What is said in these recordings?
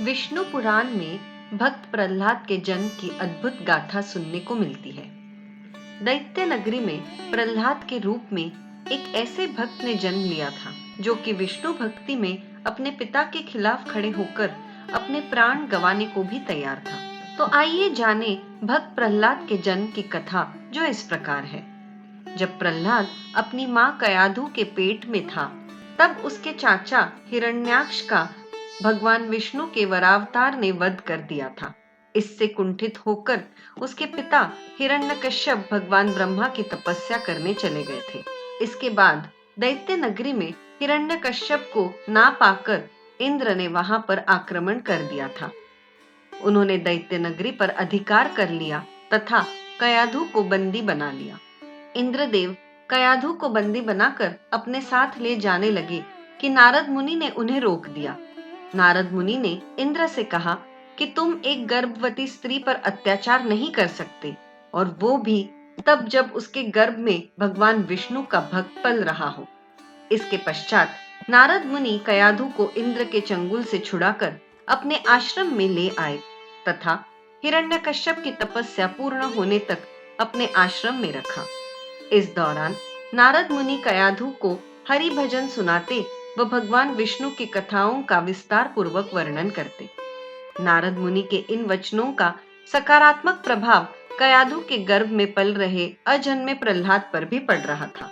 विष्णु पुराण में भक्त प्रहलाद के जन्म की अद्भुत गाथा सुनने को मिलती है। दैत्य नगरी में प्रहलाद के रूप में एक ऐसे भक्त ने जन्म लिया था जो कि विष्णु भक्ति में अपने पिता के खिलाफ खड़े होकर अपने प्राण गंवाने को भी तैयार था। तो आइए जाने भक्त प्रहलाद के जन्म की कथा, जो इस प्रकार है। जब प्रहलाद अपनी मां कयाधु के पेट में था, तब उसके चाचा हिरण्याक्ष का भगवान विष्णु के वरावतार ने वध कर दिया था। इससे कुंठित होकर उसके पिता हिरण्यकश्यप भगवान ब्रह्मा की तपस्या करने चले गए थे। इसके बाद दैत्य नगरी में हिरण्यकश्यप को ना पाकर इंद्र ने वहां पर आक्रमण कर दिया था। उन्होंने दैत्य नगरी पर अधिकार कर लिया तथा कयाधु को बंदी बना लिया। इंद्रदेव कयाधु को बंदी बनाकर अपने साथ ले जाने लगे कि नारद मुनि ने उन्हें रोक दिया। नारद मुनि ने इंद्र से कहा कि तुम एक गर्भवती स्त्री पर अत्याचार नहीं कर सकते, और वो भी तब जब उसके गर्भ में भगवान विष्णु का भक्त पल रहा हो। इसके पश्चात नारद मुनि कयाधु को इंद्र के चंगुल से छुड़ाकर अपने आश्रम में ले आए तथा हिरण्यकश्यप की तपस्या पूर्ण होने तक अपने आश्रम में रखा। इस दौरान नारद मुनि कयाधु को हरि भजन सुनाते व भगवान विष्णु की कथाओं का विस्तार पूर्वक वर्णन करते। नारद मुनि के इन वचनों का सकारात्मक प्रभाव कयाधु के गर्भ में पल रहे अजन्मे प्रहलाद पर भी पड़ रहा था।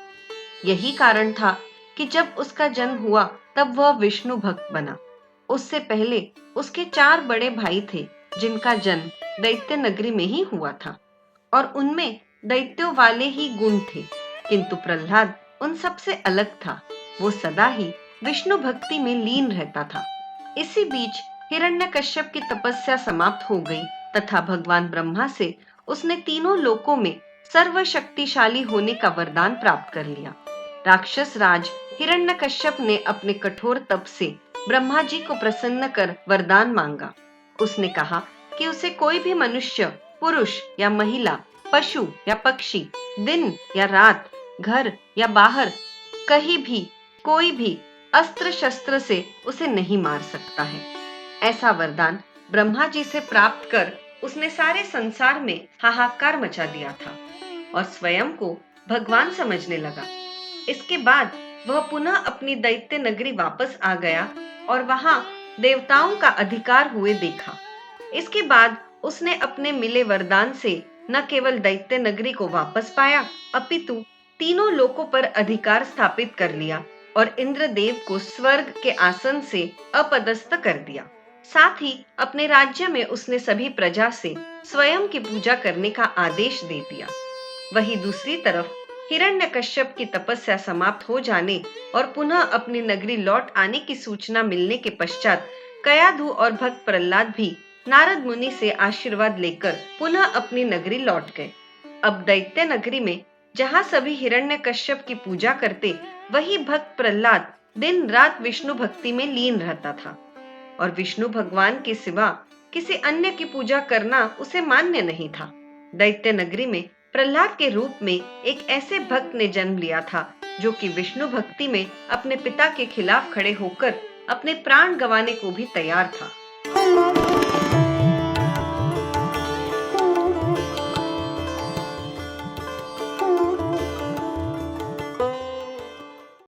यही कारण था कि जब उसका जन्म हुआ तब वह विष्णु भक्त बना। उससे पहले उसके 4 बड़े भाई थे जिनका जन्म दैत्य नगरी में ही हुआ था, और उनमें दैत्यों वाले ही गुण थे, किंतु प्रहलाद उन सबसे अलग था। वो सदा ही विष्णु भक्ति में लीन रहता था। इसी बीच हिरण्यकश्यप की तपस्या समाप्त हो गई तथा भगवान ब्रह्मा से उसने तीनों लोकों में सर्वशक्तिशाली होने का वरदान प्राप्त कर लिया। राक्षस राज हिरण्यकश्यप ने अपने कठोर तप से ब्रह्मा जी को प्रसन्न कर वरदान मांगा। उसने कहा कि उसे कोई भी मनुष्य, पुरुष या महिला, पशु या पक्षी, दिन या रात, घर या बाहर, कहीं भी कोई भी अस्त्र शस्त्र से उसे नहीं मार सकता है। ऐसा वरदान ब्रह्मा जी से प्राप्त कर उसने सारे संसार में हाहाकार मचा दिया था और स्वयं को भगवान समझने लगा। इसके बाद वह पुनः अपनी दैत्य नगरी वापस आ गया और वहां देवताओं का अधिकार हुए देखा। इसके बाद उसने अपने मिले वरदान से न केवल दैत्य नगरी को वापस पाया, अपितु तीनों लोकों पर अधिकार स्थापित कर लिया और इंद्रदेव को स्वर्ग के आसन से अपदस्थ कर दिया। साथ ही अपने राज्य में उसने सभी प्रजा से स्वयं की पूजा करने का आदेश दे दिया। वहीं दूसरी तरफ हिरण्यकश्यप की तपस्या समाप्त हो जाने और पुनः अपनी नगरी लौट आने की सूचना मिलने के पश्चात कयाधु और भक्त प्रहलाद भी नारद मुनि से आशीर्वाद लेकर पुनः अपनी नगरी लौट गए। अब दैत्य नगरी में जहाँ सभी हिरण्यकश्यप की पूजा करते, वही भक्त प्रहलाद दिन रात विष्णु भक्ति में लीन रहता था और विष्णु भगवान के सिवा किसी अन्य की पूजा करना उसे मान्य नहीं था। दैत्य नगरी में प्रहलाद के रूप में एक ऐसे भक्त ने जन्म लिया था जो कि विष्णु भक्ति में अपने पिता के खिलाफ खड़े होकर अपने प्राण गंवाने को भी तैयार था।